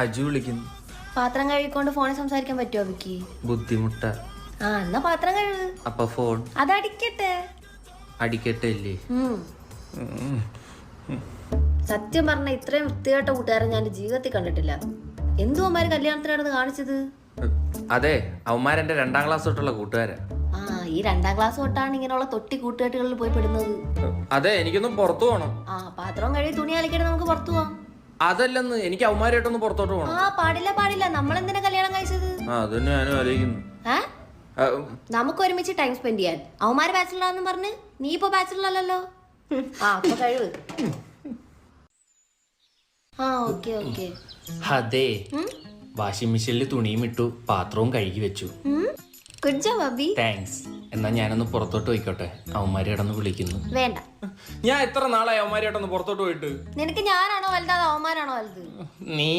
അജു വിളിക്കുന്നു. പാത്രം കഴുകിക്കൊണ്ട് ഫോണിൽ സംസാരിക്കാൻ പറ്റുമോ വിക്കി? ബുദ്ധിമുട്ട. ആ എന്നാ പാത്രം കഴുകു. അപ്പൊ ഫോൺ അതടിക്കട്ടെ. അടിക്കട്ടെ അല്ലേ? സത്യം പറഞ്ഞ ഇത്രയും വൃത്തികെട്ട കൂട്ടുകാരൻ ഞാൻ ജീവിതത്തിൽ കണ്ടിട്ടില്ല. എന്തുമാര് കല്യാണത്തിനാണ് കാണിച്ചത്? അതെ, അവന്മാരെന്റെ 2ാം ക്ലാസ് തൊട്ടുള്ള കൂട്ടുകാരാ. ആ ഈ 2ാം ക്ലാസ് തൊട്ടാണ് ഇങ്ങനെയുള്ള തൊട്ടി കൂട്ടുകെട്ടുകളിൽ പോയി പെടുന്നത്. അതെ, എനിക്കൊന്ന് പുറത്തു പോണം. ആ പാത്രം കഴുകി തുണി അലക്കിയിട്ട് നമുക്ക് പുറത്തു പോവാം. അതല്ലെന്ന്, എനിക്ക് അവന്മാരായിട്ടൊന്ന് പുറത്തോട്ട് പോണം. ആ പാടില്ല, നമ്മളെന്തിനാ കല്യാണം കഴിച്ചത്? അതന്നെ ഞാനും ആലോചിക്കുന്നു. നമുക്ക് ഒരുമിച്ച് ടൈം സ്പെൻഡ് ചെയ്യാൻ. അവന്മാര് ബാച്ചിലറാന്ന് പറഞ്ഞ് നീ ഇപ്പൊ ബാച്ചിലർ അല്ലല്ലോ. ആ അപ്പൊ കഴിവ്. ആ ഓക്കെ. അതെ, വാഷിംഗ് മെഷീനിൽ തുണിയും ഇട്ടു, പാത്രവും കഴുകി വെച്ചു. Good job Abi. താങ്ക്സ്. എന്നാ ഞാനൊന്ന് പുറത്തോട്ട് പോയിക്കോട്ടെ, അവന്മാരെ ഇടന്ന് വിളിക്കുന്നു. വേണ്ട, ഞാൻ എത്ര നാളായി അവന്മാരായിട്ടൊന്ന് പുറത്തോട്ട് പോയിട്ട്. നിനക്ക് ഞാനാണോ വലുത് അതോ അവന്മാരാണോ വലുത്? നീ